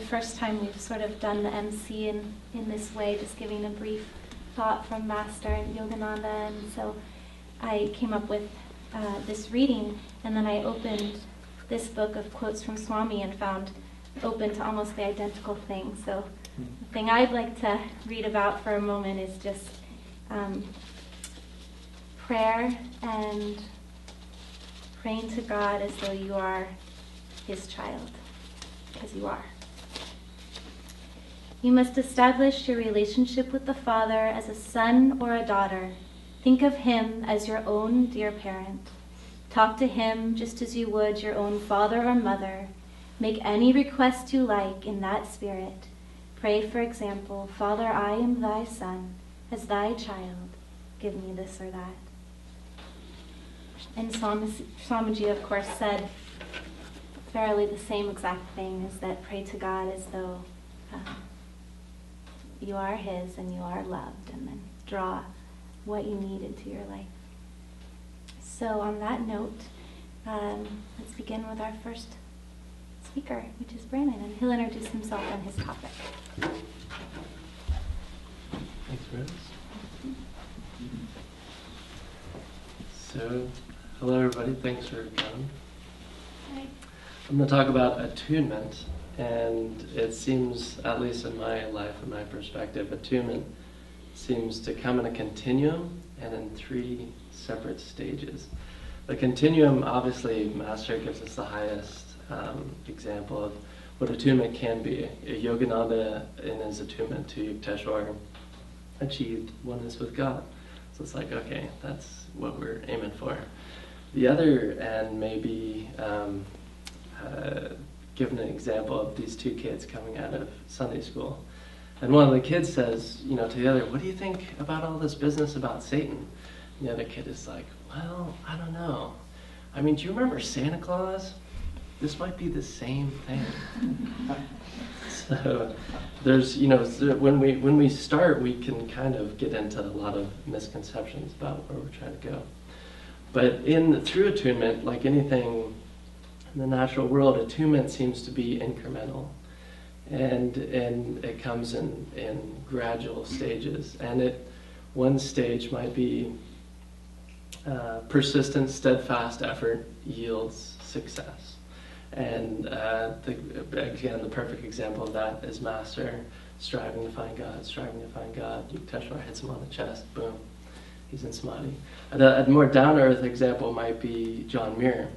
first time we've sort of done the MC in this way, just giving a brief thought from Master and Yogananda, and so I came up with this reading, and then I opened this book of quotes from Swami and found open to almost the identical thing. So the thing I'd like to read about for a moment is just prayer and praying to God as though you are His child, because you are. You must establish your relationship with the Father as a son or a daughter. Think of Him as your own dear parent. Talk to Him just as you would your own father or mother. Make any request you like in that spirit. Pray, for example, Father, I am thy son, as thy child. Give me this or that. And Swamiji, of course, said fairly the same exact thing, is that pray to God as though you are His and you are loved, and then draw what you need into your life. So on that note, let's begin with our first speaker, which is Brannon, and he'll introduce himself and his topic. Thanks, Rose. So, hello everybody, thanks for coming. Hi. I'm going to talk about attunement, and it seems, at least in my life, in my perspective, attunement seems to come in a continuum and in 3 separate stages. The continuum, obviously, Master gives us the highest example of what attunement can be. Yogananda, in his attunement to Yukteswar, achieved oneness with God. So it's like, okay, that's what we're aiming for. The other end may be given an example of these 2 kids coming out of Sunday school. And one of the kids says, to the other, what do you think about all this business about Satan? And the other kid is like, well, I don't know. I mean, do you remember Santa Claus? This might be the same thing. So there's, when we start, we can kind of get into a lot of misconceptions about where we're trying to go. But through attunement, like anything in the natural world, attunement seems to be incremental. And it comes in gradual stages. And one stage might be persistent, steadfast effort yields success. And again, the perfect example of that is Master striving to find God, striving to find God. Yukteswar hits him on the chest, boom, he's in samadhi. A more down-to-earth example might be John Muir.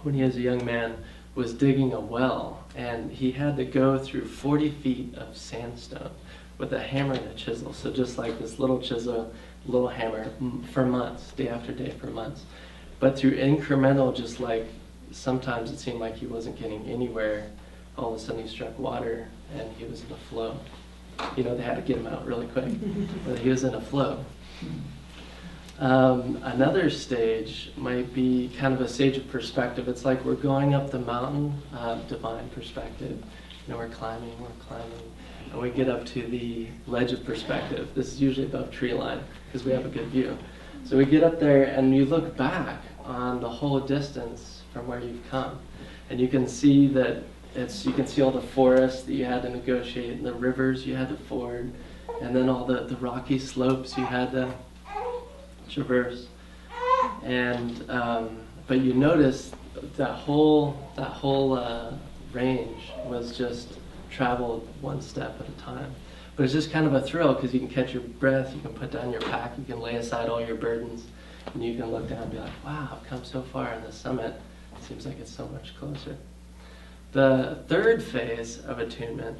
When he was a young man, was digging a well, and he had to go through 40 feet of sandstone with a hammer and a chisel. So just like this little chisel, little hammer, for months, day after day for months. But through incremental, just like sometimes it seemed like he wasn't getting anywhere, all of a sudden he struck water and he was in a flow. They had to get him out really quick, but he was in a flow. Another stage might be kind of a stage of perspective. It's like we're going up the mountain of divine perspective. We're climbing, and we get up to the ledge of perspective. This is usually above tree line because we have a good view. So we get up there and you look back on the whole distance from where you've come, and you can see that you can see all the forests that you had to negotiate, and the rivers you had to ford, and then all the rocky slopes you had to traverse. And but you notice that whole range was just traveled one step at a time. But it's just kind of a thrill because you can catch your breath, you can put down your pack, you can lay aside all your burdens, and you can look down and be like, wow, I've come so far, and the summit seems like it's so much closer. The third phase of attunement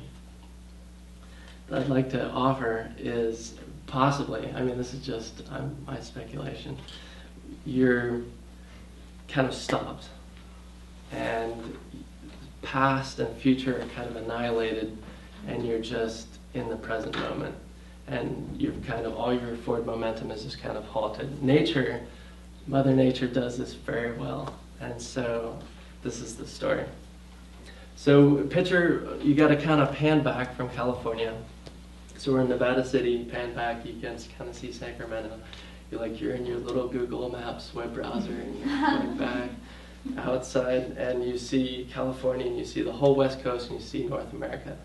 that I'd like to offer is possibly, this is just my speculation, you're kind of stopped, and past and future are kind of annihilated, and you're just in the present moment, and you've kind of, all your forward momentum is just kind of halted. Mother Nature does this very well, and so this is the story. So picture, you got to kind of pan back from California. So we're in Nevada City, pan back, you can kind of see Sacramento. You're in your little Google Maps web browser, and you're going back. outside, and you see California, and you see the whole West Coast, and you see North America.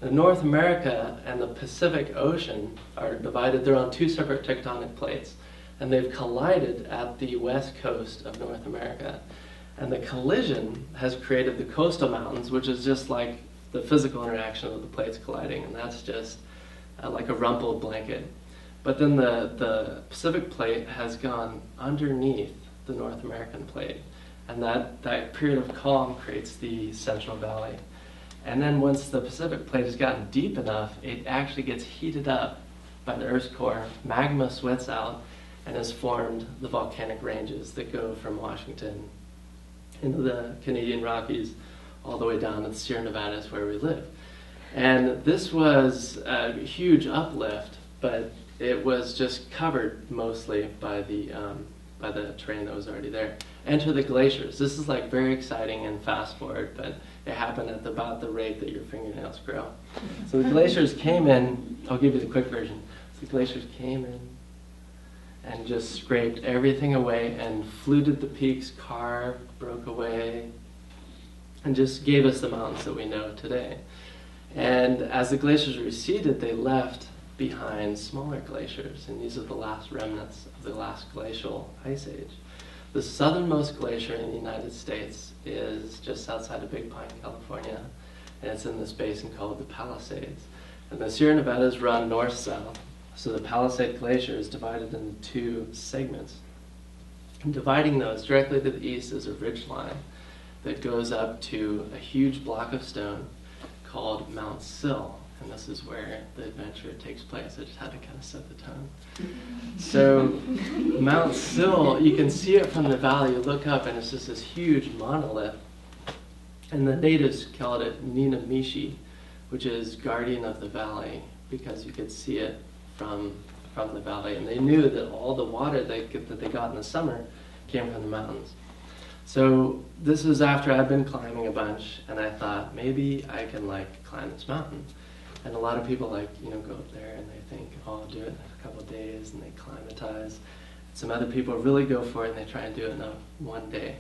The North America and the Pacific Ocean are divided. They're on two separate tectonic plates, and they've collided at the west coast of North America. And the collision has created the coastal mountains, which is just like the physical interaction of the plates colliding, and that's just like a rumpled blanket. But then the Pacific plate has gone underneath the North American plate, and that period of calm creates the Central Valley. And then once the Pacific plate has gotten deep enough, it actually gets heated up by the Earth's core, magma sweats out, and has formed the volcanic ranges that go from Washington into the Canadian Rockies all the way down to the Sierra Nevadas where we live. And this was a huge uplift, but it was just covered mostly by the terrain that was already there. Enter the glaciers. This is like very exciting and fast forward, but it happened at about the rate that your fingernails grow. So the glaciers came in. I'll give you the quick version. So the glaciers came in and just scraped everything away and fluted the peaks, carved, broke away, and just gave us the mountains that we know today. And as the glaciers receded, they left behind smaller glaciers, and these are the last remnants of the last glacial ice age. The southernmost glacier in the United States is just outside of Big Pine, California, and it's in this basin called the Palisades. And the Sierra Nevadas run north-south, so the Palisade Glacier is divided into two segments. And dividing those directly to the east is a ridge line that goes up to a huge block of stone called Mount Sill. And this is where the adventure takes place. I just had to kind of set the tone. So Mount Sill, you can see it from the valley. You look up and it's just this huge monolith. And the natives called it Ninamishi, which is guardian of the valley, because you could see it from the valley. And they knew that all the water that they got in the summer came from the mountains. So this was after I'd been climbing a bunch, and I thought maybe I can climb this mountain. And a lot of people go up there and they think, oh, I'll do it in a couple of days, and they climatize. Some other people really go for it and they try and do it in one day,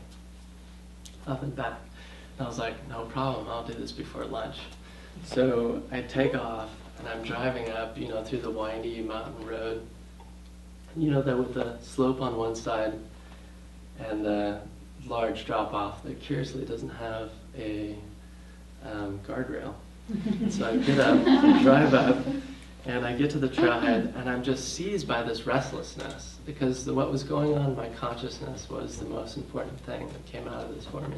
up and back. And I was like, no problem, I'll do this before lunch. So I take off and I'm driving up, through the windy mountain road, that with the slope on one side and the large drop off that curiously doesn't have a guardrail. So I get up, drive up, and I get to the trailhead, and I'm just seized by this restlessness, because what was going on in my consciousness was the most important thing that came out of this for me.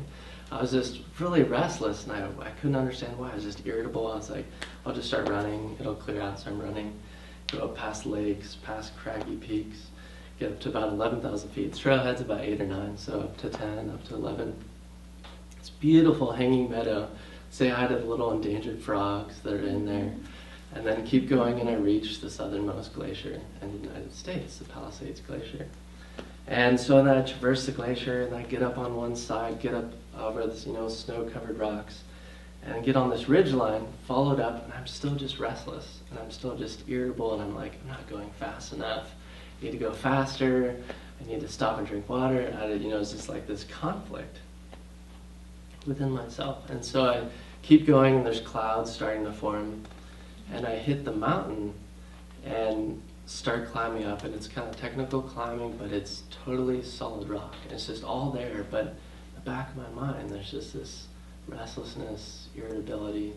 I was just really restless, and I couldn't understand why. I was just irritable. I was like, I'll just start running. It'll clear out, so I'm running. Go up past lakes, past craggy peaks, get up to about 11,000 feet. The trailhead's about 8 or 9, so up to 10, up to 11. It's beautiful hanging meadow. Say hi to the little endangered frogs that are in there, and then keep going, and I reach the southernmost glacier in the United States, the Palisades Glacier. And so then I traverse the glacier, and I get up on one side, get up over this, snow-covered rocks, and get on this ridge line, followed up, and I'm still just restless, and I'm still just irritable, and I'm like, I'm not going fast enough. I need to go faster. I need to stop and drink water. It's just like this conflict within myself. And so I keep going, and there's clouds starting to form, and I hit the mountain and start climbing up, and it's kind of technical climbing, but it's totally solid rock. And it's just all there, but in the back of my mind, there's just this restlessness, irritability.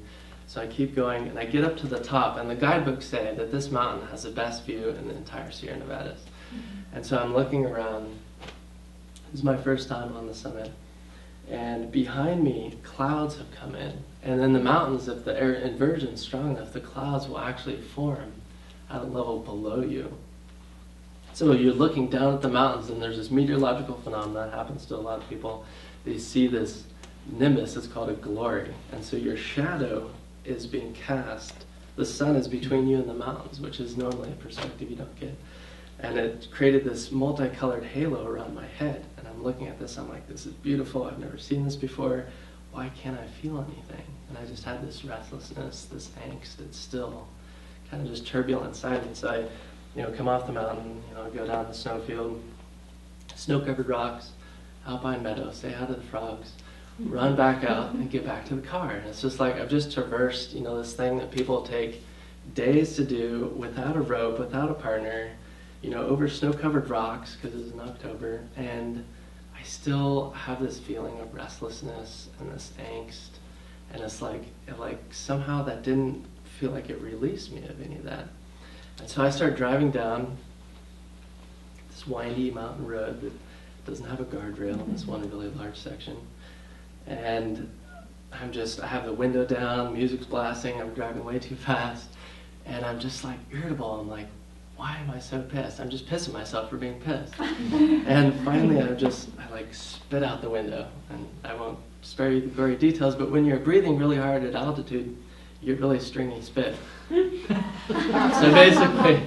So I keep going, and I get up to the top, and the guidebooks say that this mountain has the best view in the entire Sierra Nevadas. Mm-hmm. And so I'm looking around. This is my first time on the summit. And behind me, clouds have come in. And then the mountains, if the air inversion is strong enough, the clouds will actually form at a level below you. So you're looking down at the mountains, and there's this meteorological phenomenon that happens to a lot of people. They see this nimbus, it's called a glory. And so your shadow is being cast. The sun is between you and the mountains, which is normally a perspective you don't get. And it created this multicolored halo around my head. And I'm looking at this, I'm like, this is beautiful, I've never seen this before. Why can't I feel anything? And I just had this restlessness, this angst. It's still kind of just turbulent inside me. So I, come off the mountain, go down the snowfield, snow-covered rocks, alpine meadow, say hi to the frogs, run back out and get back to the car. And it's just like I've just traversed, this thing that people take days to do without a rope, without a partner, over snow-covered rocks because it's in October, and I still have this feeling of restlessness and this angst, and it's like somehow that didn't feel like it released me of any of that. And so I start driving down this windy mountain road that doesn't have a guardrail in this one really large section. And I have the window down, music's blasting, I'm driving way too fast, and I'm just like irritable. I'm like, why am I so pissed? I'm just pissing myself for being pissed. And finally I spit out the window, and I won't spare you the gory details, but when you're breathing really hard at altitude, you get really stringy spit. So basically,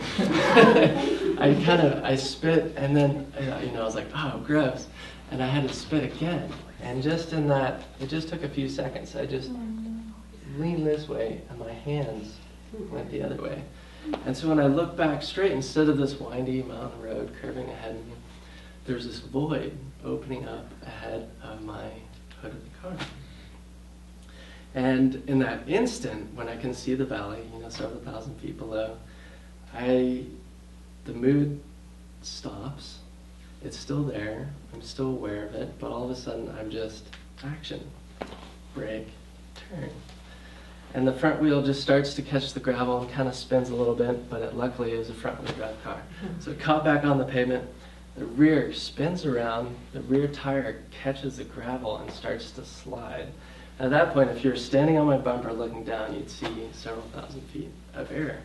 I spit, and then I was like, oh, gross, and I had to spit again. And just in that, it just took a few seconds. I just leaned this way, and my hands went the other way. And so when I look back straight, instead of this windy mountain road curving ahead of me, there's this void opening up ahead of my hood of the car. And in that instant, when I can see the valley, several thousand feet below, the mood stops. It's still there. I'm still aware of it, but all of a sudden I'm just action, brake, turn. And the front wheel just starts to catch the gravel and kind of spins a little bit, but luckily it was a front wheel drive car. So it caught back on the pavement. The rear spins around, the rear tire catches the gravel and starts to slide. At that point, if you're standing on my bumper looking down, you'd see several thousand feet of air.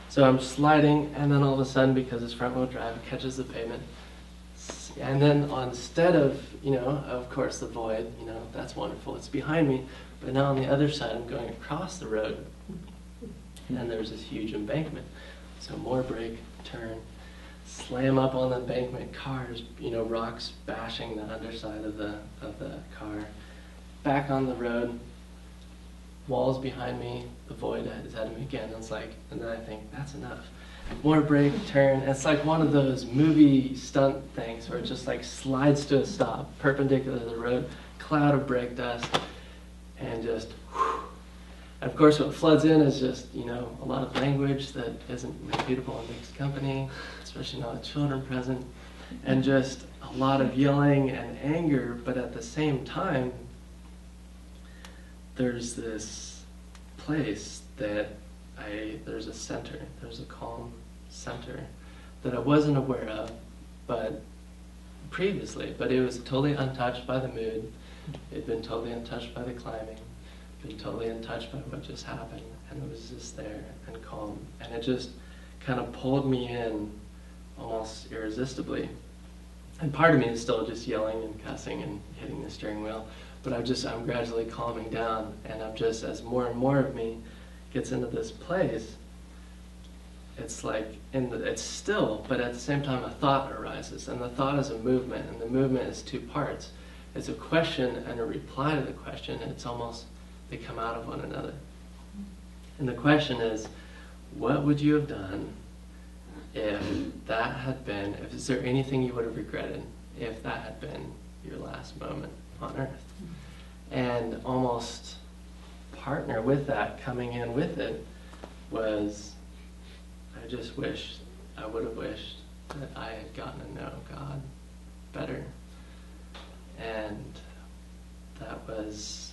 So I'm sliding, and then all of a sudden, because it's front wheel drive, it catches the pavement. And then instead of, of course the void, that's wonderful, it's behind me, but now on the other side I'm going across the road, and there's this huge embankment. So more brake, turn, slam up on the embankment, cars, rocks bashing the underside of the car. Back on the road, walls behind me, the void is at me again. And then I think, that's enough. More brake, turn. It's like one of those movie stunt things where it just slides to a stop, perpendicular to the road, cloud of brake dust, and just whew. And of course what floods in is just, a lot of language that isn't repeatable in mixed company, especially not with children present, and just a lot of yelling and anger, but at the same time, there's this place that there's a center, there's a calm center that I wasn't aware of previously, but it was totally untouched by the mood. It'd been totally untouched by the climbing, been totally untouched by what just happened, and it was just there and calm. And it just kind of pulled me in almost irresistibly. And part of me is still just yelling and cussing and hitting the steering wheel. But I'm gradually calming down, and I'm just, as more and more of me gets into this place, it's it's still, but at the same time a thought arises, and the thought is a movement, and the movement is two parts. It's a question and a reply to the question, and it's almost, they come out of one another. And the question is, what would you have done if is there anything you would have regretted if that had been your last moment on earth? And almost partner with that, coming in with it, was I just wished, I would have wished that I had gotten to know God better. And that was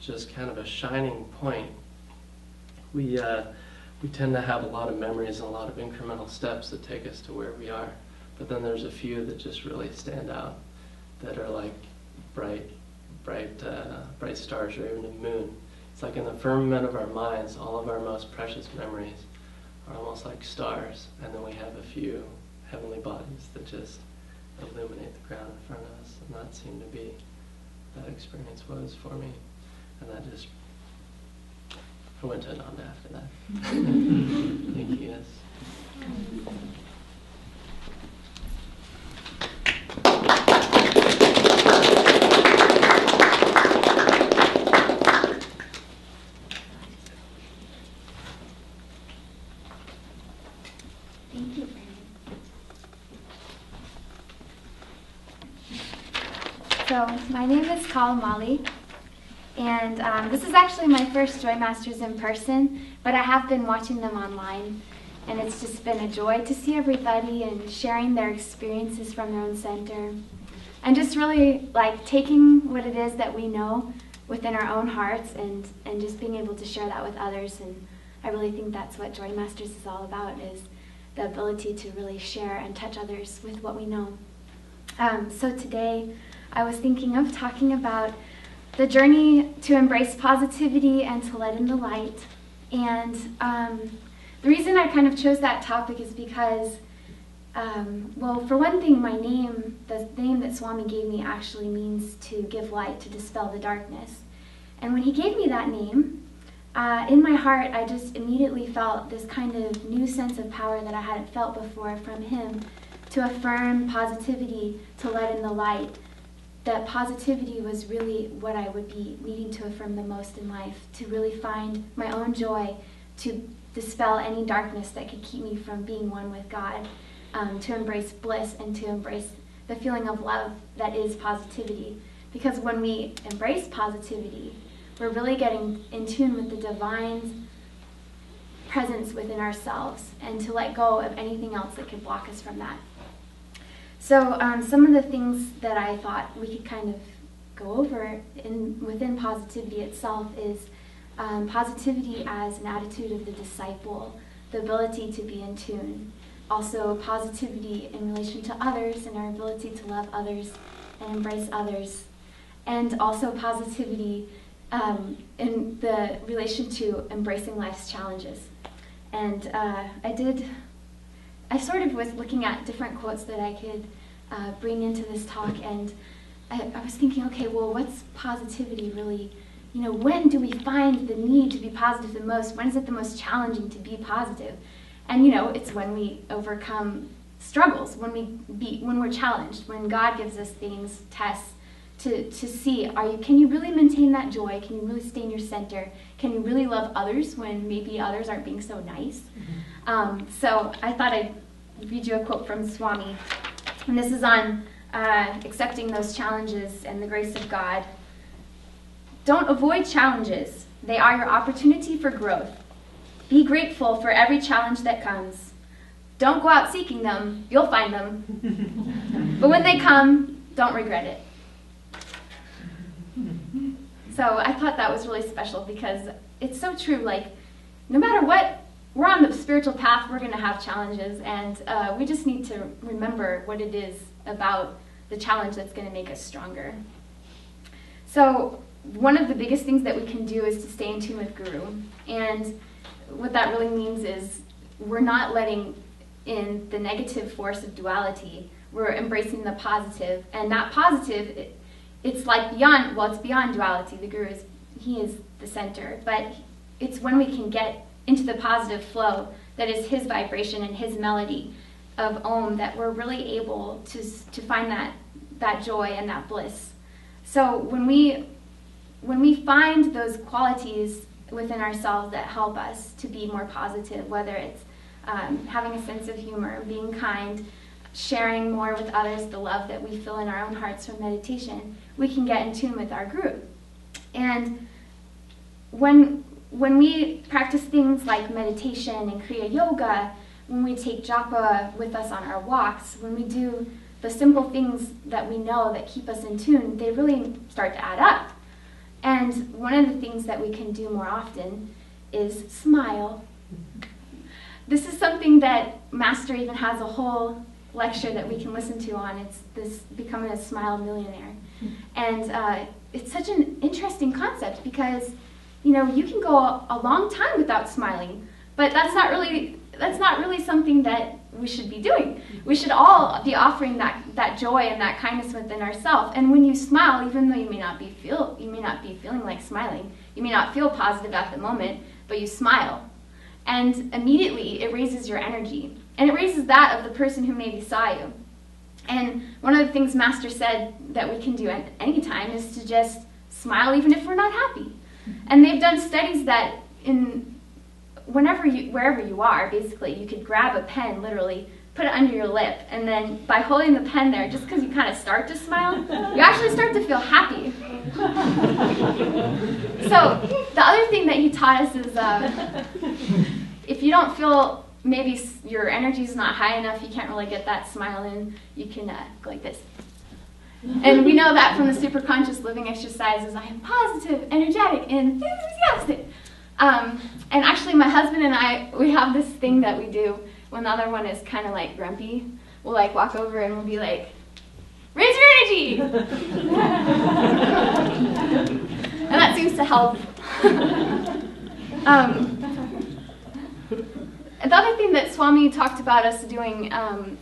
just kind of a shining point. We tend to have a lot of memories and a lot of incremental steps that take us to where we are. But then there's a few that just really stand out, that are like bright stars or even a moon. It's like in the firmament of our minds, all of our most precious memories are almost like stars, and then we have a few heavenly bodies that just illuminate the ground in front of us, and that seemed to be, that experience was for me. And that just, I went to Ananda after that. Thank you, yes. Thank you, Brannon. So my name is Kalamali, and this is actually my first Joy Masters in person, but I have been watching them online, and it's just been a joy to see everybody and sharing their experiences from their own center, and just really like taking what it is that we know within our own hearts and just being able to share that with others. And I really think that's what Joy Masters is all about, is the ability to really share and touch others with what we know. So today I was thinking of talking about the journey to embrace positivity and to let in the light. And the reason I kind of chose that topic is because, well, for one thing, my name, the name that Swami gave me, actually means to give light, to dispel the darkness. And when he gave me that name, in my heart, I just immediately felt this kind of new sense of power that I hadn't felt before from him, to affirm positivity, to let in the light. That positivity was really what I would be needing to affirm the most in life, to really find my own joy, to dispel any darkness that could keep me from being one with God, to embrace bliss and to embrace the feeling of love that is positivity. Because when we embrace positivity, we're really getting in tune with the divine presence within ourselves, and to let go of anything else that could block us from that. So some of the things that I thought we could kind of go over within positivity itself is positivity as an attitude of the disciple, the ability to be in tune. Also positivity in relation to others and our ability to love others and embrace others. And also positivity in the relation to embracing life's challenges. And I sort of was looking at different quotes that I could bring into this talk, and I was thinking, okay, well, what's positivity really? You know, when do we find the need to be positive the most? When is it the most challenging to be positive? And you know, it's when we overcome struggles, when we're challenged, when God gives us things, tests, to see, can you really maintain that joy? Can you really stay in your center? Can you really love others when maybe others aren't being so nice? Mm-hmm. So I thought I'd read you a quote from Swami, and this is on accepting those challenges and the grace of God. Don't avoid challenges. They are your opportunity for growth. Be grateful for every challenge that comes. Don't go out seeking them. You'll find them. But when they come, don't regret it. So I thought that was really special, because it's so true. Like, no matter what, we're on the spiritual path, we're going to have challenges, and we just need to remember what it is about the challenge that's going to make us stronger. So one of the biggest things that we can do is to stay in tune with Guru. And what that really means is we're not letting in the negative force of duality. We're embracing the positive, and that positive, it's like beyond, well, it's beyond duality. The Guru he is the center, but it's when we can get into the positive flow that is his vibration and his melody of Om that we're really able to find that joy and that bliss. So when we find those qualities within ourselves that help us to be more positive, whether it's having a sense of humor, being kind, sharing more with others the love that we feel in our own hearts from meditation, we can get in tune with our Guru. And when we practice things like meditation and Kriya Yoga, when we take japa with us on our walks, when we do the simple things that we know that keep us in tune, they really start to add up. And one of the things that we can do more often is smile. This is something that Master even has a whole lecture that we can listen to on. It's this Becoming a Smile Millionaire. And it's such an interesting concept, because you know, you can go a long time without smiling, but that's not really something that we should be doing. We should all be offering that joy and that kindness within ourselves. And when you smile, even though you may not be feeling like smiling, you may not feel positive at the moment, but you smile, and immediately it raises your energy, and it raises that of the person who maybe saw you. And one of the things Master said that we can do at any time is to just smile even if we're not happy. And they've done studies that wherever you are, basically, you could grab a pen, literally, put it under your lip, and then by holding the pen there, just because you kind of start to smile, you actually start to feel happy. So the other thing that he taught us is if you don't feel maybe your energy's not high enough, you can't really get that smile in, you can go like this. And we know that from the super conscious living exercises, I am positive, energetic, and enthusiastic. And actually my husband and I, we have this thing that we do when the other one is kind of like grumpy. We'll like walk over and we'll be like, raise your energy! And that seems to help. The other thing that Swami talked about us doing,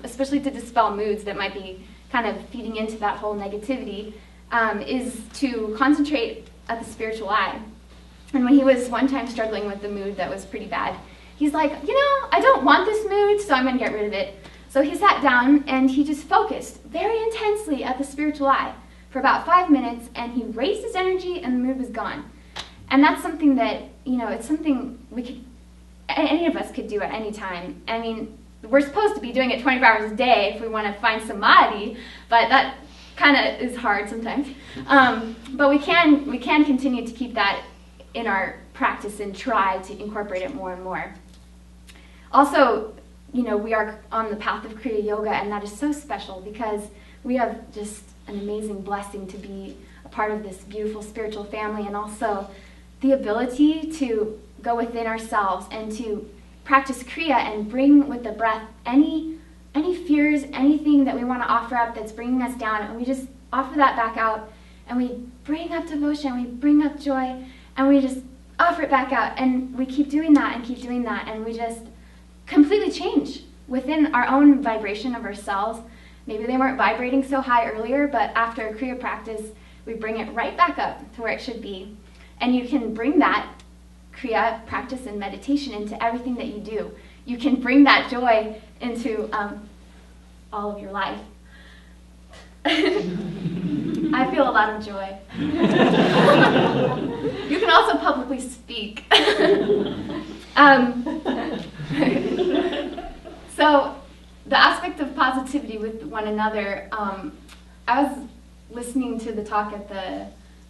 especially to dispel moods that might be kind of feeding into that whole negativity, is to concentrate at the spiritual eye. And when he was one time struggling with the mood that was pretty bad, he's like, I don't want this mood, so I'm going to get rid of it. So he sat down and he just focused very intensely at the spiritual eye for about 5 minutes, and he raised his energy and the mood was gone. And that's something that, it's something any of us could do at any time. I mean, we're supposed to be doing it 24 hours a day if we want to find samadhi, but that kind of is hard sometimes. But we can continue to keep that in our practice and try to incorporate it more and more. Also, we are on the path of Kriya Yoga, and that is so special because we have just an amazing blessing to be a part of this beautiful spiritual family, and also the ability to go within ourselves and to practice Kriya and bring with the breath any fears, anything that we want to offer up that's bringing us down, and we just offer that back out, and we bring up devotion, we bring up joy, and we just offer it back out, and we keep doing that, and we just completely change within our own vibration of ourselves. Maybe they weren't vibrating so high earlier, but after a Kriya practice, we bring it right back up to where it should be. And you can bring that Kriya practice and meditation into everything that you do. You can bring that joy into all of your life. I feel a lot of joy. You can also publicly speak. So the aspect of positivity with one another, I was listening to the talk at the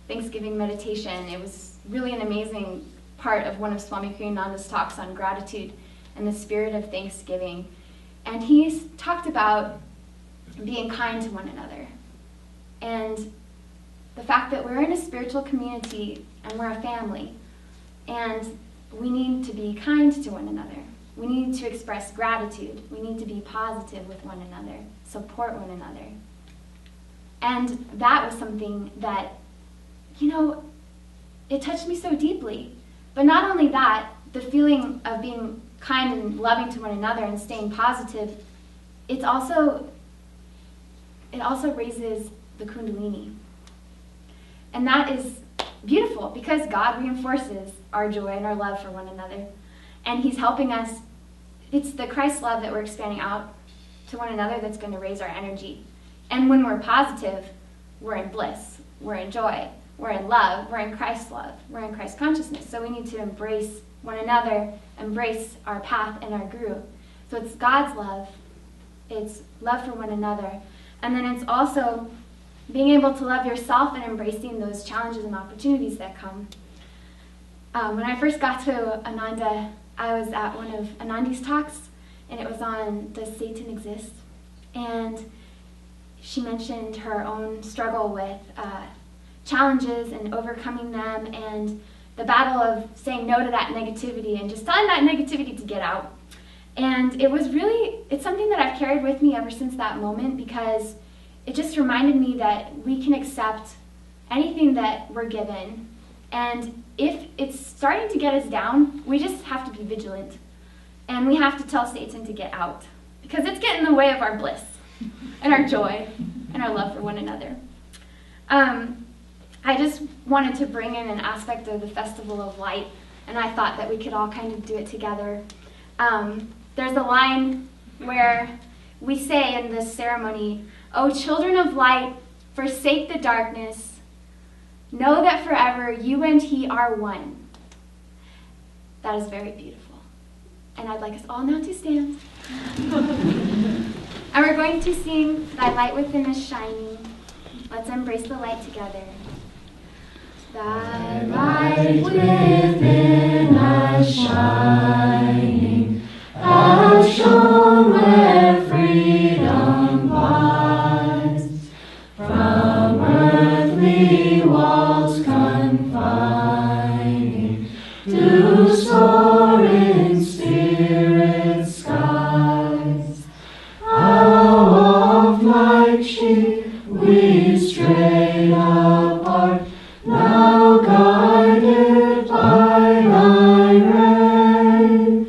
Thanksgiving meditation. It was really an amazing part of one of Swami Kriyananda's talks on gratitude and the spirit of Thanksgiving. And he talked about being kind to one another. And the fact that we're in a spiritual community and we're a family, and we need to be kind to one another. We need to express gratitude. We need to be positive with one another, support one another. And that was something that, it touched me so deeply. But not only that, the feeling of being kind and loving to one another and staying positive, it also raises the Kundalini. And that is beautiful because God reinforces our joy and our love for one another. And he's helping us. It's the Christ love that we're expanding out to one another that's going to raise our energy. And when we're positive, we're in bliss, we're in joy, we're in love, we're in Christ's love, we're in Christ consciousness. So we need to embrace one another, embrace our path and our guru. So it's God's love, it's love for one another, and then it's also being able to love yourself and embracing those challenges and opportunities that come. When I first got to Ananda, I was at one of Anandi's talks, and it was on Does Satan Exist? And she mentioned her own struggle with challenges and overcoming them, and the battle of saying no to that negativity and just telling that negativity to get out. And it's something that I've carried with me ever since that moment, because it just reminded me that we can accept anything that we're given. And if it's starting to get us down, we just have to be vigilant. And we have to tell Satan to get out, because it's getting in the way of our bliss and our joy and our love for one another. I just wanted to bring in an aspect of the Festival of Light, and I thought that we could all kind of do it together. There's a line where we say in this ceremony, "O children of light, forsake the darkness. Know that forever you and he are one." That is very beautiful. And I'd like us all now to stand. And we're going to sing Thy Light Within Is Shining. Let's embrace the light together. Thy light within us shining, thou shone where freedom lies, from earthly walls confining, to soar in spirit skies. How oft like sheep we strayed apart, now guided by thy ray,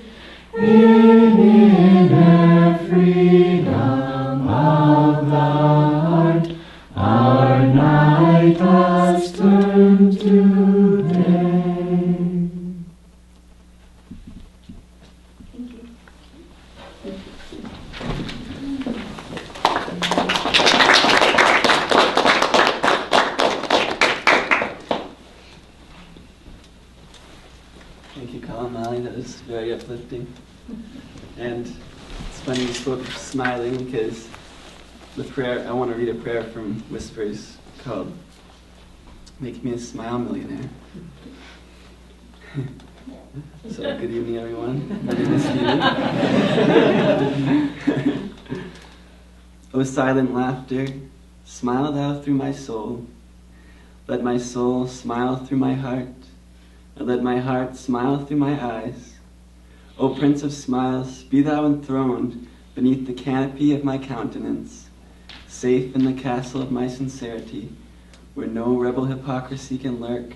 in inner freedom of the heart, our night has turned to day. Thank you. Thank you, Kalamali. That was very uplifting. And it's funny you spoke of smiling, because the prayer, I want to read a prayer from Whispers called Make Me a Smile Millionaire. So, good evening, everyone. Ready to see you. O silent laughter, smile thou through my soul. Let my soul smile through my heart, and let my heart smile through my eyes. O Prince of Smiles, be thou enthroned beneath the canopy of my countenance, safe in the castle of my sincerity, where no rebel hypocrisy can lurk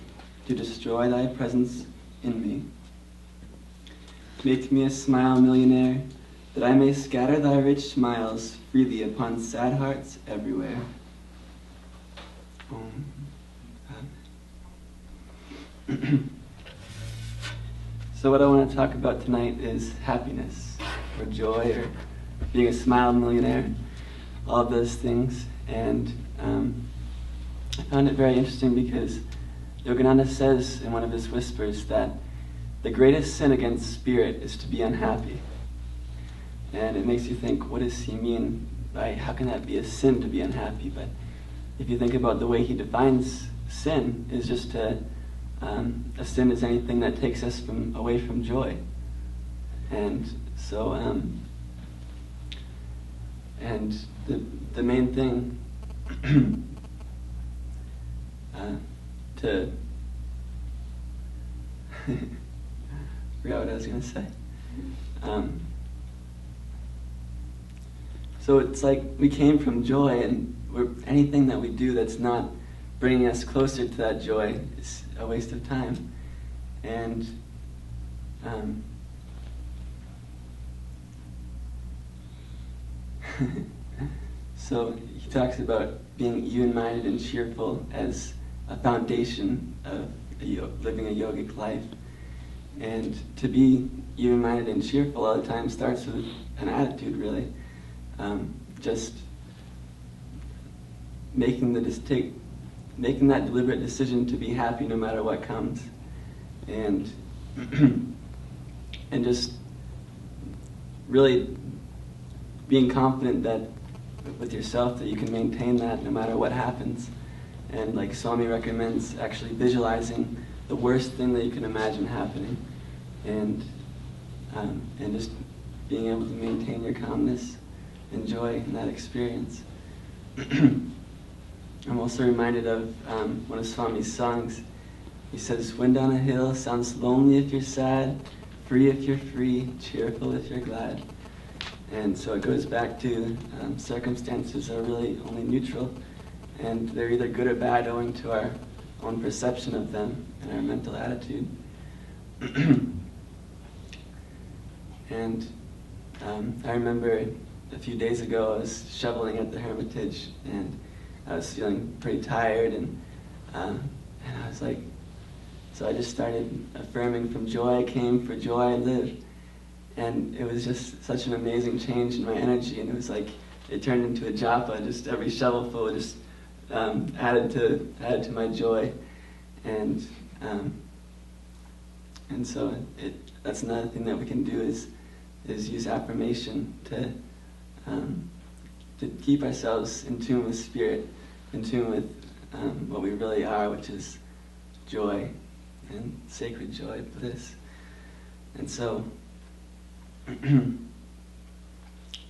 to destroy thy presence in me. Make me a smile millionaire, that I may scatter thy rich smiles freely upon sad hearts everywhere. So what I want to talk about tonight is happiness, or joy, or being a smile millionaire, all of those things. And I found it very interesting because Yogananda says in one of his whispers that the greatest sin against spirit is to be unhappy. And it makes you think, what does he mean by how can that be a sin to be unhappy? But if you think about the way he defines sin, is just a sin is anything that takes us away from joy. And so, and the main thing to forgot what I was going to say. So it's like we came from joy, and anything that we do that's not bringing us closer to that joy is a waste of time. And so he talks about being even-minded and cheerful as a foundation of living a yogic life. And to be even-minded and cheerful all the time starts with an attitude, really. Just making that deliberate decision to be happy no matter what comes, and and just really being confident that with yourself that you can maintain that no matter what happens. And like Swami recommends, actually visualizing the worst thing that you can imagine happening, and just being able to maintain your calmness and joy in that experience. I'm also reminded of one of Swami's songs. He says, "Wind on a hill sounds lonely if you're sad, free if you're free, cheerful if you're glad." And so it goes back to circumstances are really only neutral, and they're either good or bad owing to our own perception of them and our mental attitude. And I remember a few days ago I was shoveling at the Hermitage, and I was feeling pretty tired, and I was like, so I just started affirming, from joy I came, for joy I live. And it was just such an amazing change in my energy, and it was like, it turned into a japa, just every shovelful just added to my joy. And so that's another thing that we can do, is is use affirmation to keep ourselves in tune with spirit, in tune with what we really are, which is joy and sacred joy, bliss. And so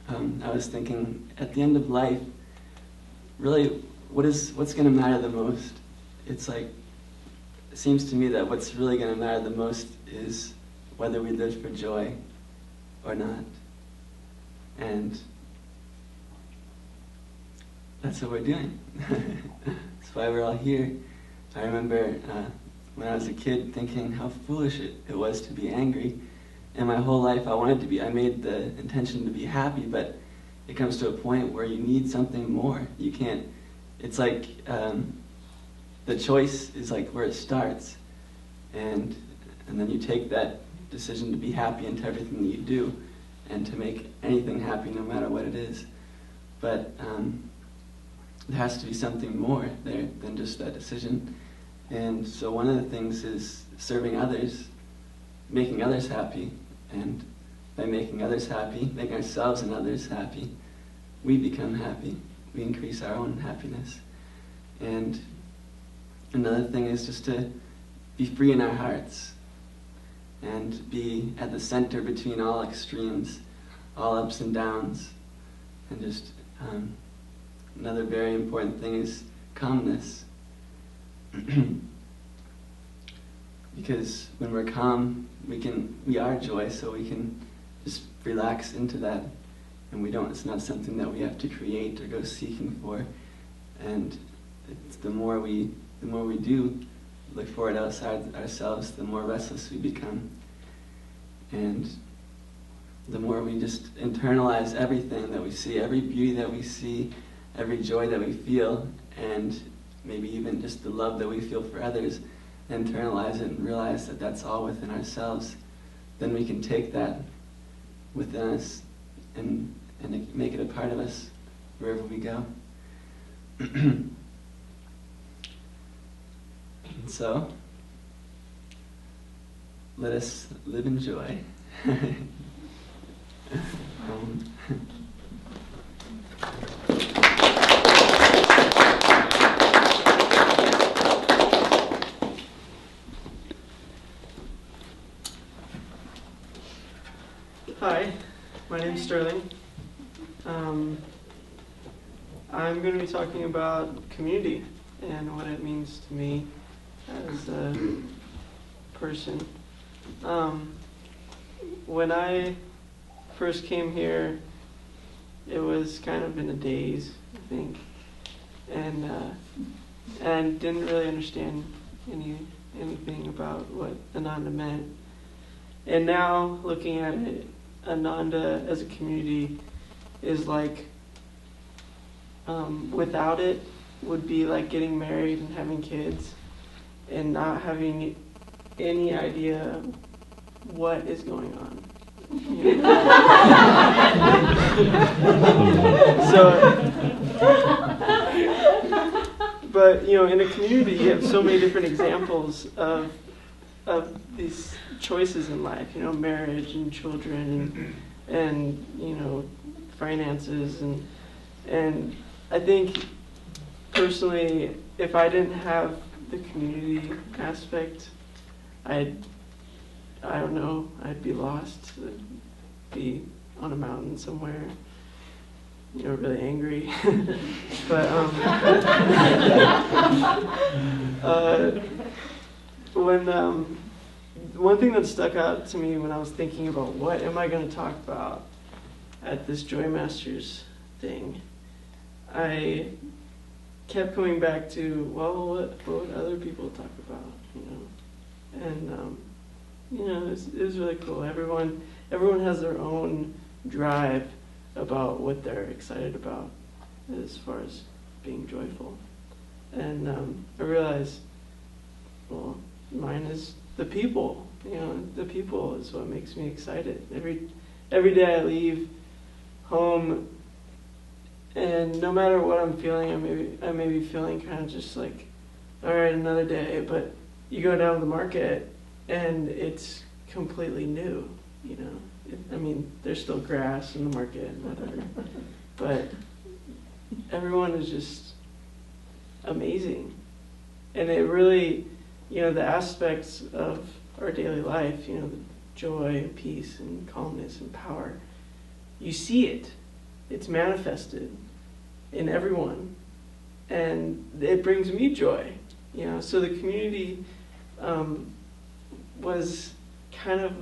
I was thinking, at the end of life, really, what's going to matter the most? It's like, it seems to me that what's really going to matter the most is whether we live for joy or not. And that's what we're doing. That's why we're all here. I remember when I was a kid thinking how foolish it was to be angry. And my whole life I made the intention to be happy, but it comes to a point where you need something more. You can't, it's like the choice is like where it starts. And then you take that decision to be happy into everything that you do and to make anything happy no matter what it is. But there has to be something more there than just that decision. And so one of the things is serving others, making others happy. And by making others happy, making ourselves and others happy, we become happy. We increase our own happiness. And another thing is just to be free in our hearts and be at the center between all extremes, all ups and downs. And just another very important thing is calmness. Because when we're calm, we are joy, so we can just relax into that, and it's not something that we have to create or go seeking for. And the more we do look for it outside ourselves, the more restless we become. And the more we just internalize everything that we see, every beauty that we see, every joy that we feel, and maybe even just the love that we feel for others, internalize it and realize that that's all within ourselves, then we can take that within us and make it a part of us wherever we go. And so, let us live in joy. Hi, my name's Sterling. I'm going to be talking about community and what it means to me as a person. When I first came here, it was kind of in a daze, I think, and didn't really understand anything about what Ananda meant. And now, looking at it, Ananda as a community is like, without it would be like getting married and having kids and not having any idea what is going on. You know? But in a community you have so many different examples of these choices in life, marriage and children and finances and I think personally, if I didn't have the community aspect, I don't know, I'd be lost. I'd be on a mountain somewhere, really angry. But one thing that stuck out to me when I was thinking about what am I going to talk about at this Joy Masters thing, I kept coming back to, well, what would other people talk about, and it was really cool. Everyone has their own drive about what they're excited about as far as being joyful, and I realized, well, mine is the people. The people is what makes me excited. Every day I leave home, and no matter what I'm feeling, I may be feeling kind of just like, all right, another day. But you go down to the market, and it's completely new. I mean, there's still grass in the market and whatever, but everyone is just amazing. And it really, the aspects of our daily life, the joy and peace and calmness and power, you see it. It's manifested in everyone. And it brings me joy. So the community was kind of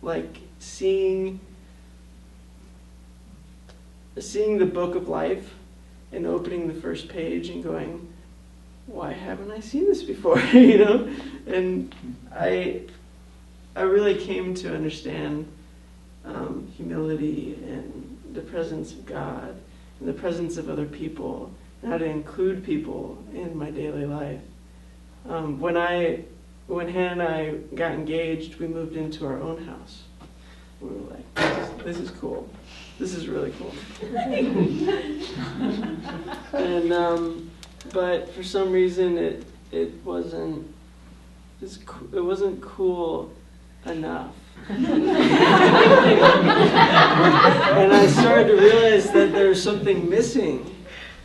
like seeing the book of life and opening the first page and going, why haven't I seen this before? And I really came to understand humility and the presence of God and the presence of other people and how to include people in my daily life. When Hannah and I got engaged, we moved into our own house. We were like, this is cool. This is really cool. And but for some reason it wasn't cool enough. And I started to realize that there's something missing.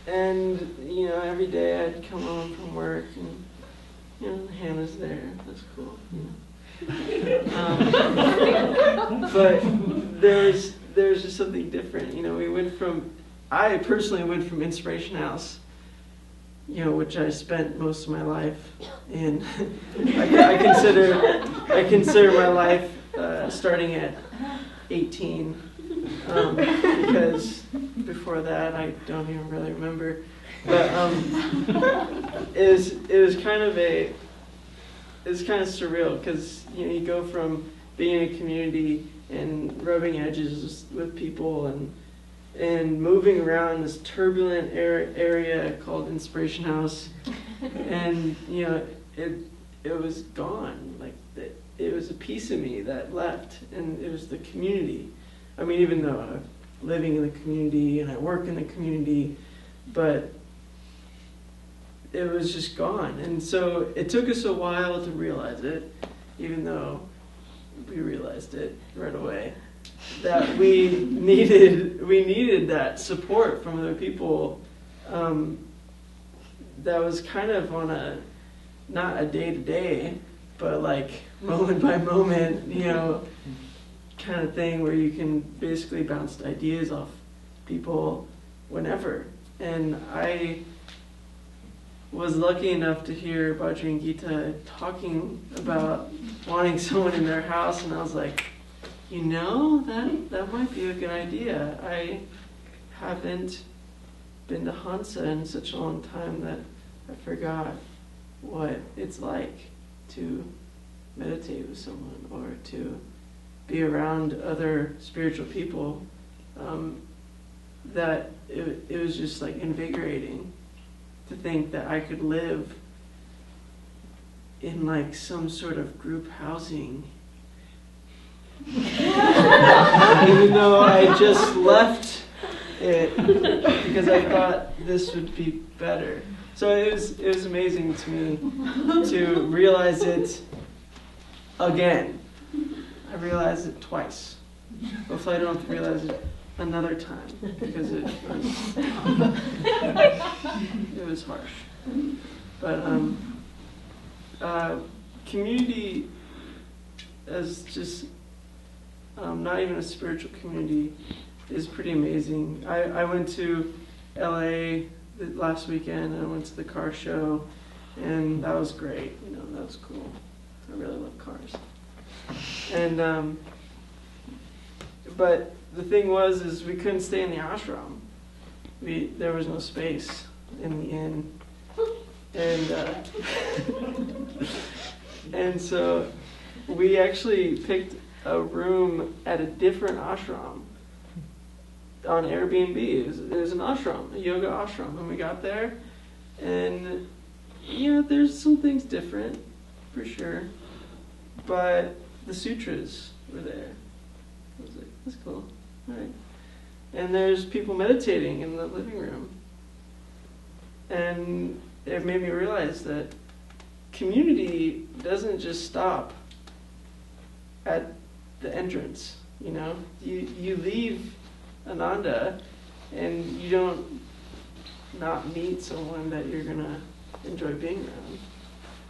And every day I'd come home from work and Hannah's there. That's cool. But there's just something different. I personally went from Inspiration House, which I spent most of my life in. I consider my life starting at 18, because before that I don't even really remember. But it was kind of surreal, because you go from being in a community and rubbing edges with people and moving around this turbulent area called Inspiration House, and it was gone. Like it was a piece of me that left, and it was the community. I mean, even though I'm living in the community and I work in the community, but it was just gone. And so it took us a while to realize it, even though we realized it right away, that we needed that support from other people, that was kind of on not a day-to-day, but like moment by moment, kind of thing, where you can basically bounce ideas off people whenever. And I was lucky enough to hear Bhadri and Gita talking about wanting someone in their house, and I was like, that might be a good idea. I haven't been to Hansa in such a long time that I forgot what it's like to meditate with someone or to be around other spiritual people. That it was just like invigorating to think that I could live in like some sort of group housing, even though I just left it because I thought this would be better. So it was amazing to me to realize it again. I realized it twice. Hopefully I don't have to realize it another time, because it was harsh. But community as just not even a spiritual community is pretty amazing. I went to LA last weekend, and I went to the car show, and that was great. That was cool. I really love cars. And but the thing is we couldn't stay in the ashram. There was no space in the inn, and and so we actually picked a room at a different ashram on Airbnb. It was an ashram, a yoga ashram, and we got there, and there's some things different for sure, but the sutras were there. I was like, that's cool. All right. And there's people meditating in the living room. And it made me realize that community doesn't just stop at the entrance. You know, you leave Ananda, and you don't not meet someone that you're gonna enjoy being around.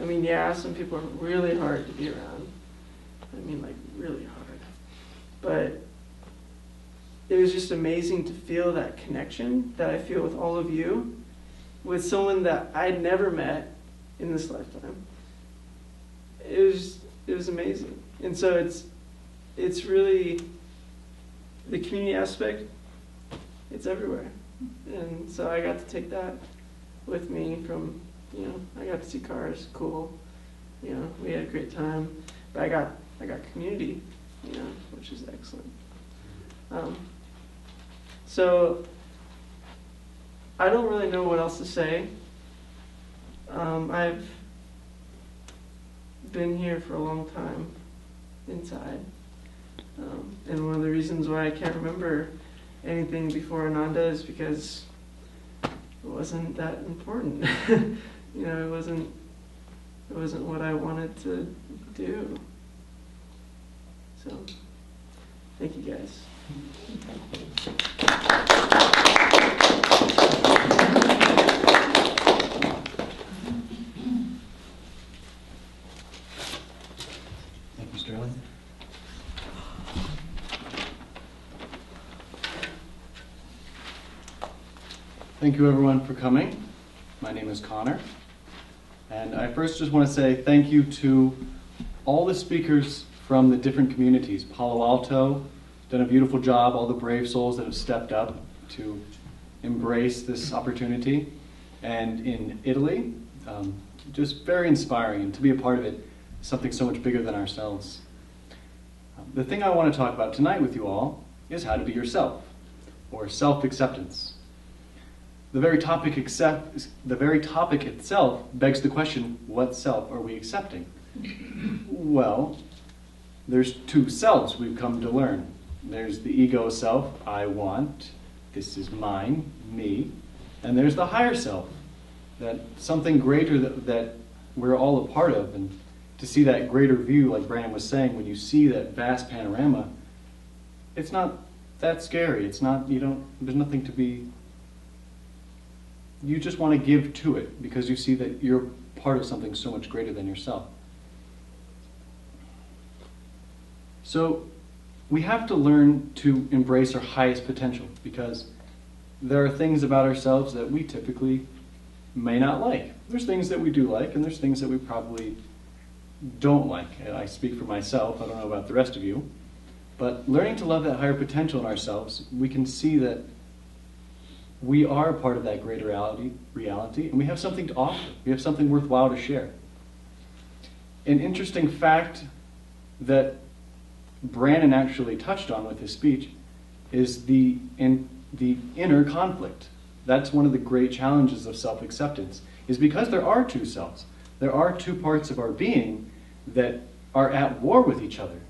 I mean, yeah, some people are really hard to be around. I mean, like, really hard. But it was just amazing to feel that connection that I feel with all of you, with someone that I'd never met in this lifetime. It was amazing. And so it's really, the community aspect, it's everywhere. And so I got to take that with me from, you know, I got to see cars, cool. You know, we had a great time. But I got community, you know, which is excellent. So I don't really know what else to say. I've been here for a long time inside. And one of the reasons why I can't remember anything before Ananda is because it wasn't that important. You know, it wasn't what I wanted to do. So, thank you guys. Thank you, Sterling. Thank you, everyone, for coming. My name is Connor, and I first just want to say thank you to all the speakers from the different communities. Palo Alto done a beautiful job, all the brave souls that have stepped up to embrace this opportunity. And in Italy, just very inspiring, and to be a part of it, something so much bigger than ourselves. The thing I want to talk about tonight with you all is how to be yourself, or self-acceptance. The very topic itself begs the question, what self are we accepting? Well, there's two selves we've come to learn. There's the ego self, I want, this is mine, me. And there's the higher self, that something greater that we're all a part of. And to see that greater view, like Brannon was saying, when you see that vast panorama, it's not that scary. It's not, there's nothing to be, you just want to give to it because you see that you're part of something so much greater than yourself. So we have to learn to embrace our highest potential because there are things about ourselves that we typically may not like. There's things that we do like, and there's things that we probably don't like. And I speak for myself, I don't know about the rest of you. But learning to love that higher potential in ourselves, we can see that we are a part of that greater reality, and we have something to offer. We have something worthwhile to share. An interesting fact that Brannon actually touched on with his speech is the inner conflict. That's one of the great challenges of self-acceptance, is because there are two selves. There are two parts of our being that are at war with each other.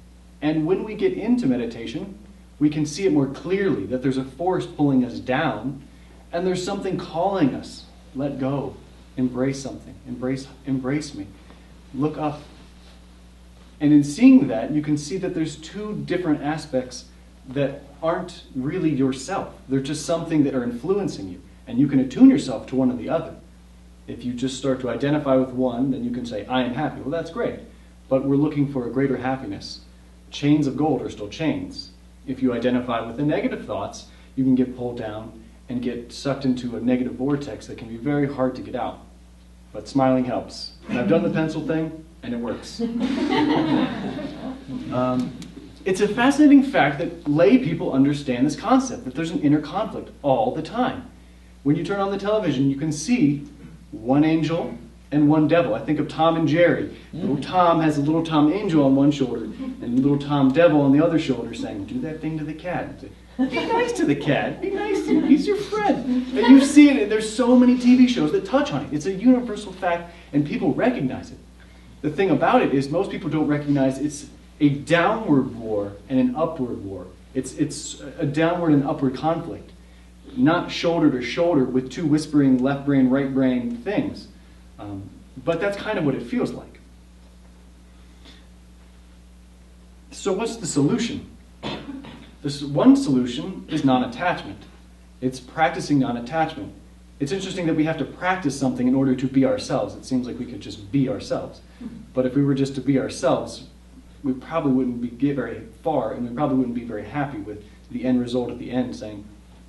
And when we get into meditation, we can see it more clearly, that there's a force pulling us down, and there's something calling us. Let go. Embrace something. Embrace me. Look up. And in seeing that, you can see that there's two different aspects that aren't really yourself. They're just something that are influencing you. And you can attune yourself to one or the other. If you just start to identify with one, then you can say, I am happy. Well, that's great. But we're looking for a greater happiness. Chains of gold are still chains. If you identify with the negative thoughts, you can get pulled down and get sucked into a negative vortex that can be very hard to get out. But smiling helps. And I've done the pencil thing, and it works. It's a fascinating fact that lay people understand this concept, that there's an inner conflict all the time. When you turn on the television, you can see one angel and one devil. I think of Tom and Jerry. Little Tom has a little Tom angel on one shoulder and little Tom devil on the other shoulder saying, do that thing to the cat. Be nice to the cat. Be nice to him. He's your friend. And you see it. There's so many TV shows that touch on it. It's a universal fact, and people recognize it. The thing about it is most people don't recognize it's a downward war and an upward war. It's a downward and upward conflict, not shoulder to shoulder with two whispering left brain, right brain things. But that's kind of what it feels like. So what's the solution? This one solution is non-attachment. It's practicing non-attachment. It's interesting that we have to practice something in order to be ourselves. It seems like we could just be ourselves. But if we were just to be ourselves, we probably wouldn't get very far, and we probably wouldn't be very happy with the end result at the end, saying,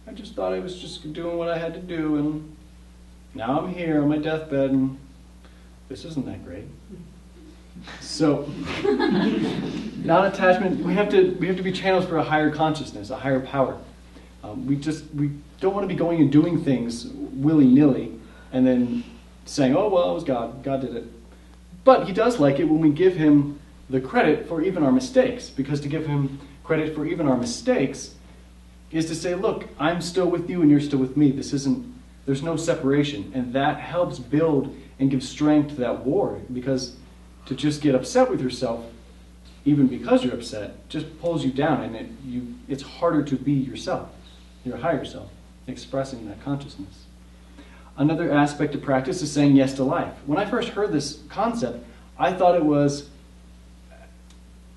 I just thought I was just doing what I had to do, and now I'm here on my deathbed, and this isn't that great. So, non-attachment, we have to be channels for a higher consciousness, a higher power. We don't want to be going and doing things willy-nilly and then saying, oh, well, it was God. God did it. But he does like it when we give him the credit for even our mistakes, because to give him credit for even our mistakes is to say, look, I'm still with you and you're still with me. There's no separation. And that helps build and give strength to that war, because to just get upset with yourself, even because you're upset, just pulls you down, and it's harder to be yourself, your higher self, expressing that consciousness. Another aspect of practice is saying yes to life. When I first heard this concept, I thought it was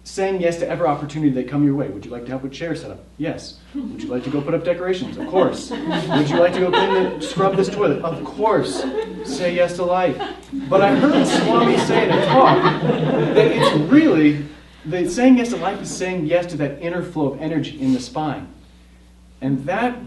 saying yes to every opportunity that come your way. Would you like to help with chair setup? Yes. Would you like to go put up decorations? Of course. Would you like to go scrub this toilet? Of course. Say yes to life. But I heard Swami say in a talk that it's really, that saying yes to life is saying yes to that inner flow of energy in the spine. And that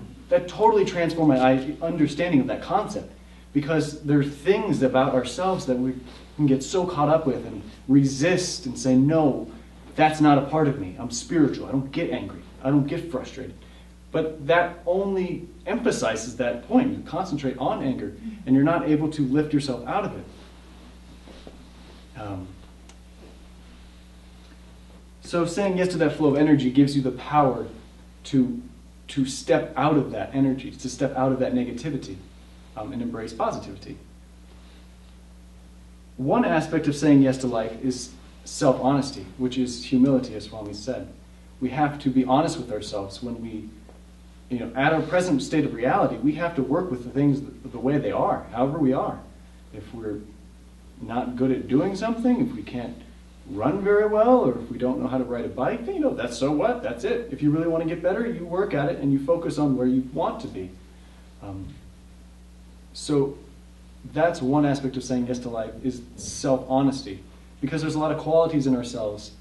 totally transformed my understanding of that concept. Because there are things about ourselves that we can get so caught up with and resist and say, no, that's not a part of me. I'm spiritual. I don't get angry. I don't get frustrated. But that only emphasizes that point. You concentrate on anger, and you're not able to lift yourself out of it. So saying yes to that flow of energy gives you the power to step out of that energy, to step out of that negativity, and embrace positivity. One aspect of saying yes to life is self-honesty, which is humility, as Swami said. We have to be honest with ourselves when we, at our present state of reality, we have to work with the things the way they are, however we are. If we're not good at doing something, if we can't run very well, or if we don't know how to ride a bike, that's so what? That's it. If you really want to get better, you work at it and you focus on where you want to be. So that's one aspect of saying yes to life, is self-honesty. Because there's a lot of qualities in ourselves.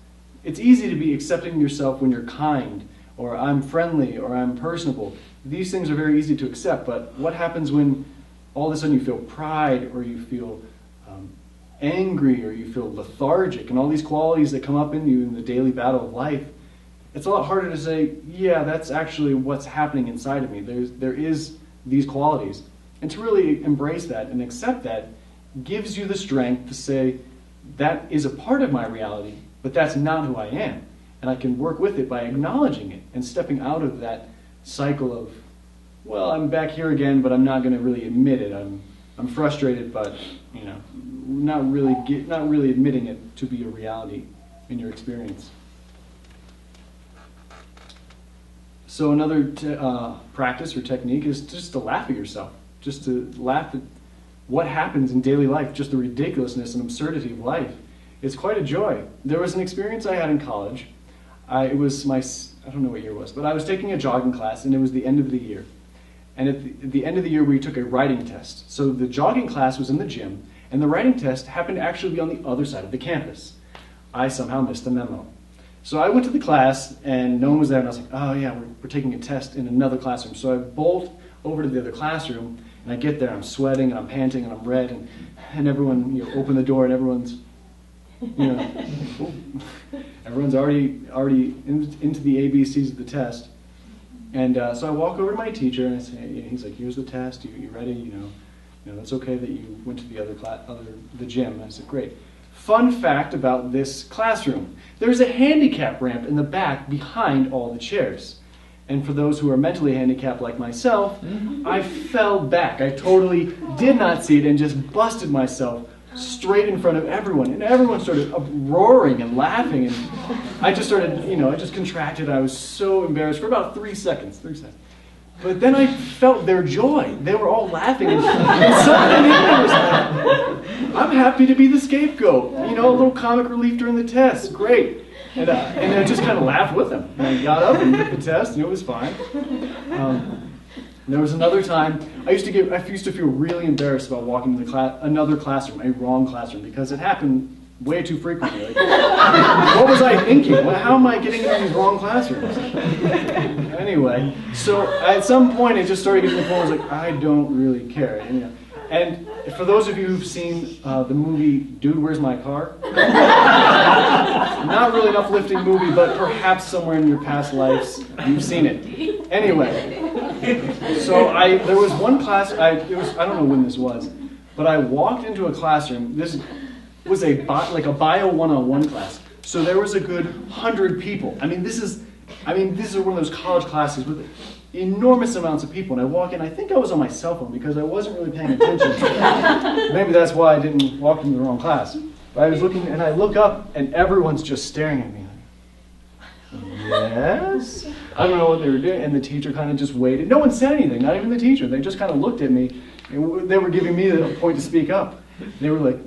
It's easy to be accepting yourself when you're kind, or I'm friendly, or I'm personable. These things are very easy to accept, but what happens when all of a sudden you feel pride, or you feel angry, or you feel lethargic, and all these qualities that come up in you in the daily battle of life? It's a lot harder to say, yeah, that's actually what's happening inside of me. There is these qualities. And to really embrace that and accept that gives you the strength to say, that is a part of my reality, but that's not who I am. And I can work with it by acknowledging it and stepping out of that cycle of, well, I'm back here again, but I'm not going to really admit it. I'm frustrated, but not really admitting it to be a reality in your experience. So another practice or technique is just to laugh at yourself, just to laugh at what happens in daily life, just the ridiculousness and absurdity of life. It's quite a joy. There was an experience I had in college. It was I don't know what year it was, but I was taking a jogging class, and it was the end of the year. And at the end of the year, we took a writing test. So the jogging class was in the gym, and the writing test happened to actually be on the other side of the campus. I somehow missed the memo. So I went to the class, and no one was there, and I was like, oh yeah, we're taking a test in another classroom. So I bolt over to the other classroom, and I get there, I'm sweating, and I'm panting, and I'm red, and everyone, open the door, and everyone's, everyone's already into the ABCs of the test. And so I walk over to my teacher, and I say, he's like, here's the test, you ready? It's okay that you went to the gym. And I said, great. Fun fact about this classroom. There's a handicap ramp in the back behind all the chairs. And for those who are mentally handicapped like myself, I fell back. I totally did not see it and just busted myself straight in front of everyone. And everyone started roaring and laughing. And I just started, I just contracted. I was so embarrassed for about 3 seconds. But then I felt their joy. They were all laughing. And something in me was like, I'm happy to be the scapegoat. A little comic relief during the test. Great. And I just kind of laughed with him. And I got up and took the test, and it was fine. There was another time, I used to feel really embarrassed about walking into another classroom, a wrong classroom, because it happened way too frequently. Like, what was I thinking? How am I getting into these wrong classrooms? Anyway, so at some point it just started getting to the point where I was like, I don't really care. And for those of you who've seen the movie Dude, Where's My Car? Not really an uplifting movie, but perhaps somewhere in your past lives you've seen it. Anyway, so there was one class, I don't know when this was, but I walked into a classroom. This was a bio one-on-one class. So there was a good 100 people. This is one of those college classes with enormous amounts of people. And I walk in, I think I was on my cell phone because I wasn't really paying attention. Maybe that's why I didn't walk into the wrong class. But I was looking, and I look up, and everyone's just staring at me. Yes? I don't know what they were doing. And the teacher kind of just waited. No one said anything, not even the teacher. They just kind of looked at me, and they were giving me the point to speak up. They were like,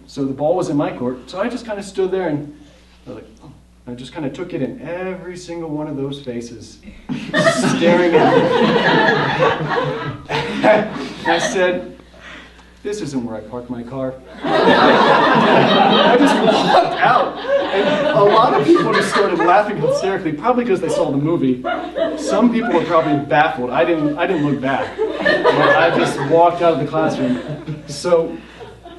so the ball was in my court. So I just kind of stood there, and I was like, oh. I just kind of took it in, every single one of those faces staring at me. I said, this isn't where I park my car. I just walked out. And a lot of people just started laughing hysterically, probably because they saw the movie. Some people were probably baffled. I didn't look back. I just walked out of the classroom. So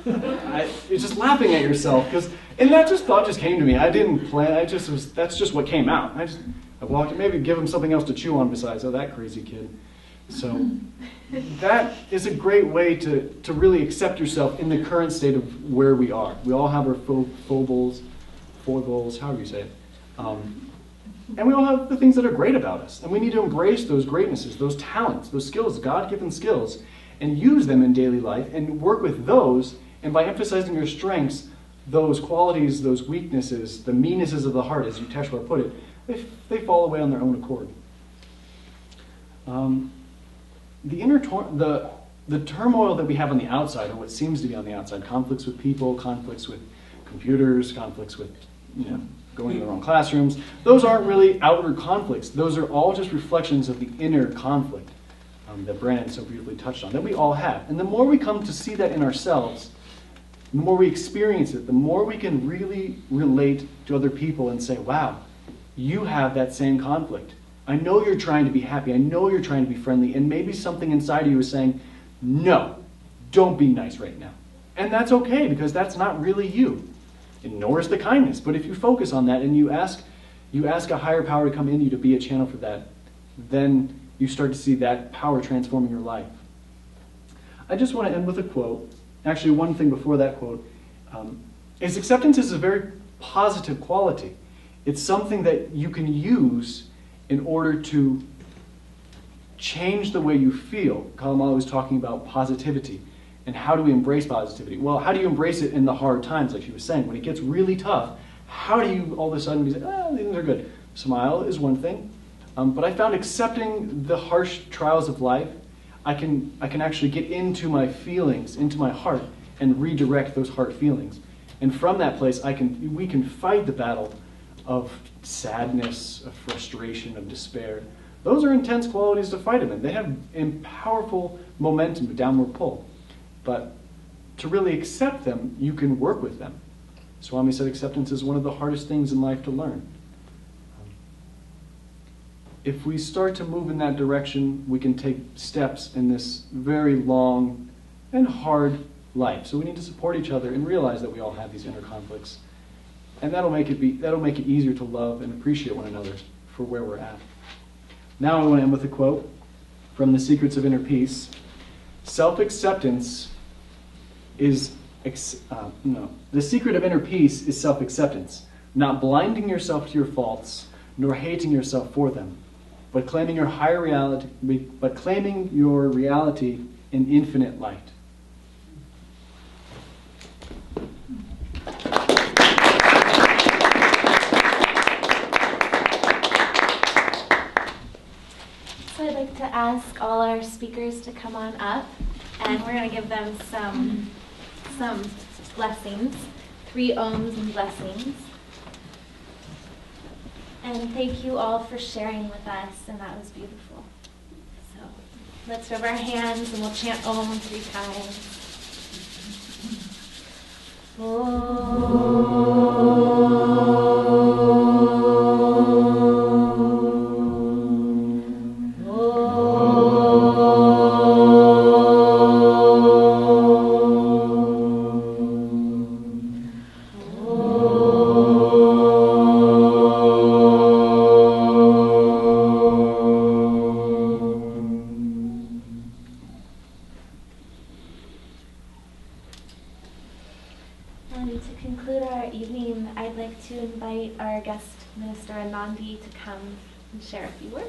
it's just laughing at yourself, and that thought just came to me. I didn't plan. That's just what came out. I walked. Maybe give him something else to chew on besides, that crazy kid. So that is a great way to really accept yourself in the current state of where we are. We all have our foibles, however you say it, and we all have the things that are great about us, and we need to embrace those greatnesses, those talents, those skills, God-given skills, and use them in daily life and work with those. And by emphasizing your strengths, those qualities, those weaknesses, the meannesses of the heart, as Yukeshwar put it, they fall away on their own accord. The turmoil that we have on the outside, or what seems to be on the outside, conflicts with people, conflicts with computers, conflicts with going to the wrong classrooms, those aren't really outward conflicts. Those are all just reflections of the inner conflict that Brannon so beautifully touched on, that we all have. And the more we come to see that in ourselves, the more we experience it, the more we can really relate to other people and say, wow, you have that same conflict. I know you're trying to be happy. I know you're trying to be friendly. And maybe something inside of you is saying, no, don't be nice right now. And that's okay, because that's not really you. And nor is the kindness. But if you focus on that and you ask a higher power to come in you to be a channel for that, then you start to see that power transforming your life. I just want to end with a quote. Actually, one thing before that quote is acceptance is a very positive quality. It's something that you can use in order to change the way you feel. Kalamali was talking about positivity and how do we embrace positivity. Well, how do you embrace it in the hard times, like she was saying? When it gets really tough, how do you all of a sudden be like, things are good? Smile is one thing. But I found accepting the harsh trials of life, I can actually get into my feelings, into my heart, and redirect those heart feelings. And from that place, we can fight the battle of sadness, of frustration, of despair. Those are intense qualities to fight them in. They have a powerful momentum, a downward pull. But to really accept them, you can work with them. Swami said acceptance is one of the hardest things in life to learn. If we start to move in that direction, we can take steps in this very long and hard life. So we need to support each other and realize that we all have these inner conflicts. And that'll make it easier to love and appreciate one another for where we're at. Now I want to end with a quote from The Secrets of Inner Peace. Self-acceptance is, the secret of inner peace is self-acceptance, not blinding yourself to your faults, nor hating yourself for them, but claiming your higher reality, in infinite light. So I'd like to ask all our speakers to come on up, and we're going to give them some blessings, 3 ohms and blessings. And thank you all for sharing with us, and that was beautiful. So let's rub our hands and we'll chant Om 3 times. And to conclude our evening, I'd like to invite our guest minister Anandi to come and share a few words.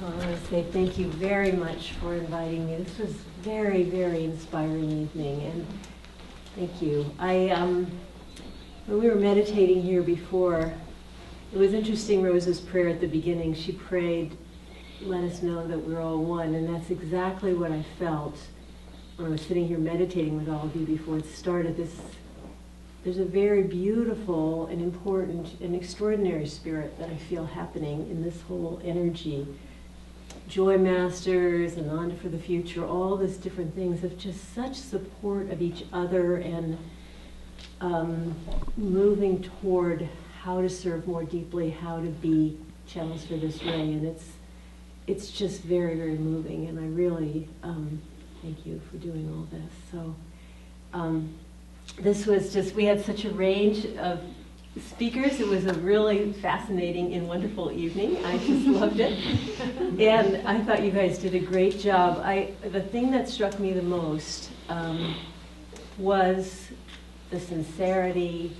Well, I want to say thank you very much for inviting me. This was very, very inspiring evening, and thank you. When we were meditating here before, it was interesting, Rosa's prayer at the beginning. She prayed, let us know that we're all one, and that's exactly what I felt when I was sitting here meditating with all of you before it started. There's a very beautiful and important and extraordinary spirit that I feel happening in this whole energy. Joy Masters, Ananda for the Future, all these different things of just such support of each other and moving toward how to serve more deeply, how to be channels for this ray, and it's just very, very moving, and I really thank you for doing all this. So this was just, we had such a range of speakers. It was a really fascinating and wonderful evening. I just loved it, and I thought you guys did a great job. The thing that struck me the most was the sincerity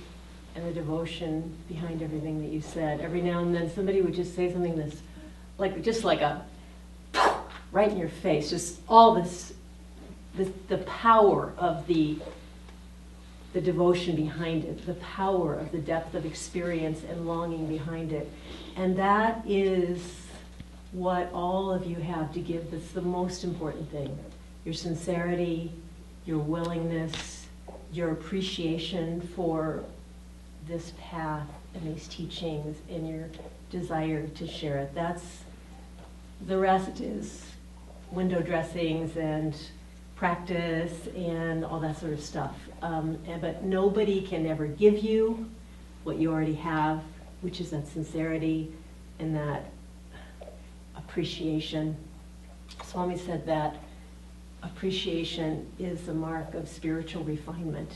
and the devotion behind everything that you said. Every now and then somebody would just say something that's like a right in your face, just all this the power of the devotion behind it, the power of the depth of experience and longing behind it. And that is what all of you have to give. That's the most important thing. Your sincerity, your willingness, your appreciation for this path and these teachings, and your desire to share it. The rest is window dressings and practice and all that sort of stuff. But nobody can ever give you what you already have, which is that sincerity and that appreciation. Swami said that appreciation is a mark of spiritual refinement.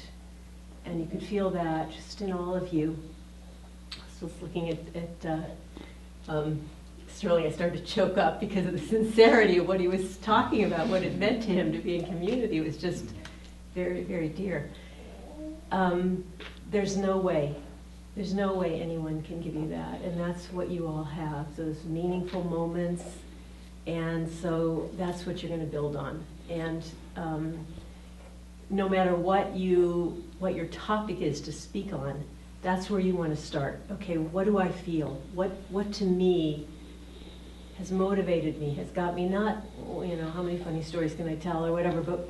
And you can feel that just in all of you. I was looking at Sterling, I started to choke up because of the sincerity of what he was talking about, what it meant to him to be in community. It was just very, very dear. There's no way anyone can give you that, and that's what you all have, those meaningful moments, and so that's what you're going to build on. And no matter what your topic is to speak on, that's where you want to start. Okay, what do I feel? What to me has motivated me, has got me, not, how many funny stories can I tell or whatever, but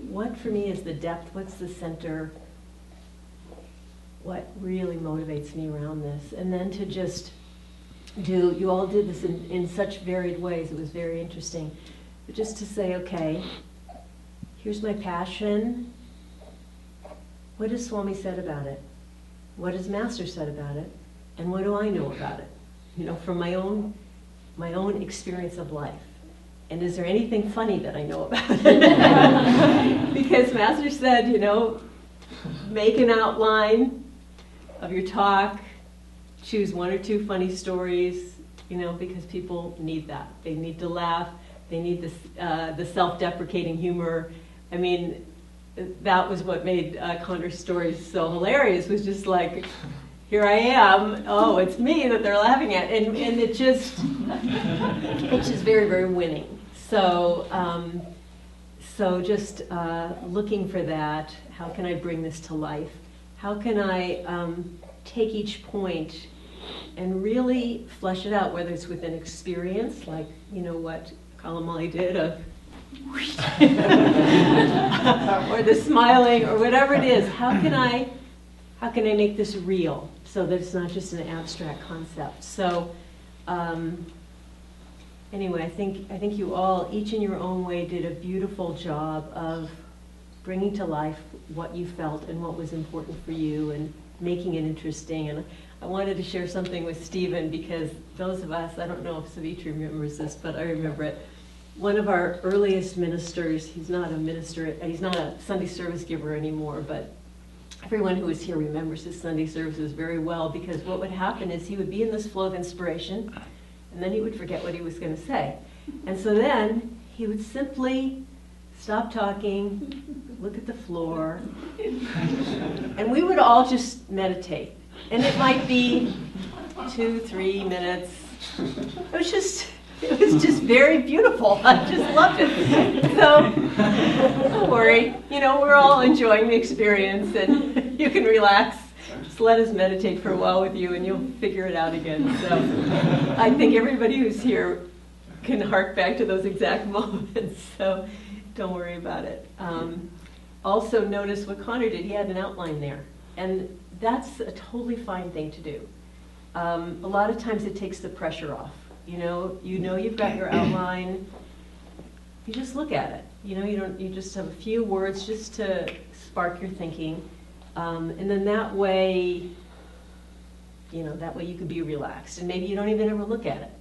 what for me is the depth, what's the center, what really motivates me around this. And then to just you all did this in such varied ways, it was very interesting, but just to say, okay, here's my passion. What has Swami said about it? What has Master said about it? And what do I know about it? From my own experience of life. And is there anything funny that I know about it? Because Master said, make an outline of your talk, choose 1 or 2 funny stories, because people need that. They need to laugh. They need the self-deprecating humor. I mean, that was what made Connor's stories so hilarious, was just like, here I am, oh, it's me that they're laughing at. And it's just very, very winning. So just looking for that, how can I bring this to life? How can I take each point and really flesh it out, whether it's with an experience, like, what Kalamali did of or the smiling, or whatever it is. How can I make this real so that it's not just an abstract concept? So anyway, I think you all, each in your own way, did a beautiful job of bringing to life what you felt and what was important for you and making it interesting. And I wanted to share something with Stephen, because those of us, I don't know if Savitri remembers this, but I remember it. One of our earliest ministers, he's not a minister, he's not a Sunday service giver anymore, but everyone who was here remembers his Sunday services very well, because what would happen is he would be in this flow of inspiration, and then he would forget what he was going to say. And so then he would simply stop talking, look at the floor, and we would all just meditate. And it might be 2-3 minutes. It was just very beautiful. I just loved it. So don't worry, we're all enjoying the experience, and you can relax. Just let us meditate for a while with you, and you'll figure it out again. So I think everybody who's here can hark back to those exact moments. So don't worry about it. Also notice what Connor did. He had an outline there, and that's a totally fine thing to do. A lot of times it takes the pressure off. You know you've got your outline. You just look at it. You just have a few words just to spark your thinking, and then that way you can be relaxed. And maybe you don't even ever look at it,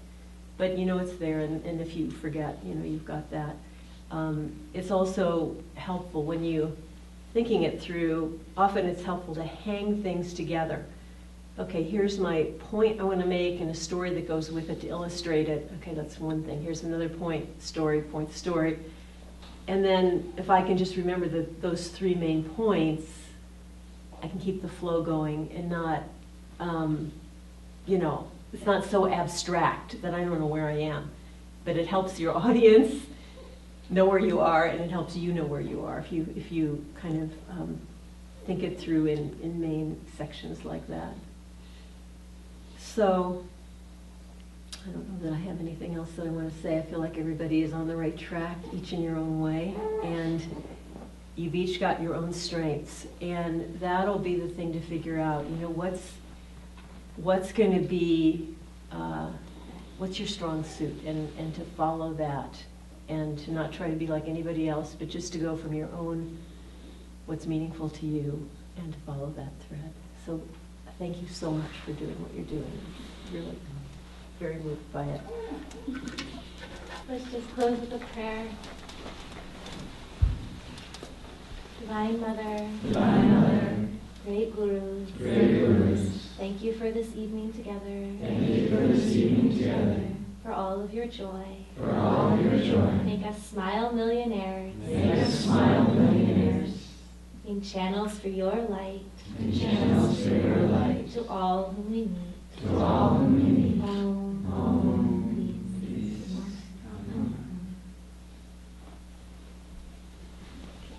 but it's there. And if you forget, you've got that. It's also helpful when you thinking it through. Often it's helpful to hang things together. Okay, here's my point I want to make and a story that goes with it to illustrate it. Okay, that's one thing. Here's another point, story. And then if I can just remember those 3 main points, I can keep the flow going and not, it's not so abstract that I don't know where I am. But it helps your audience know where you are, and it helps you know where you are if you kind of think it through in main sections like that. So I don't know that I have anything else that I want to say. I feel like everybody is on the right track, each in your own way, and you've each got your own strengths, and that'll be the thing to figure out. What's going to be what's your strong suit, and to follow that. And to not try to be like anybody else, but just to go from your own, what's meaningful to you, and to follow that thread. So thank you so much for doing what you're doing. I'm really very moved by it. Let's just close with a prayer. Divine Mother, great Gurus, thank you for this evening together. For all of your joy. Make us smile millionaires. Being channels for your light. To all whom we meet. Om.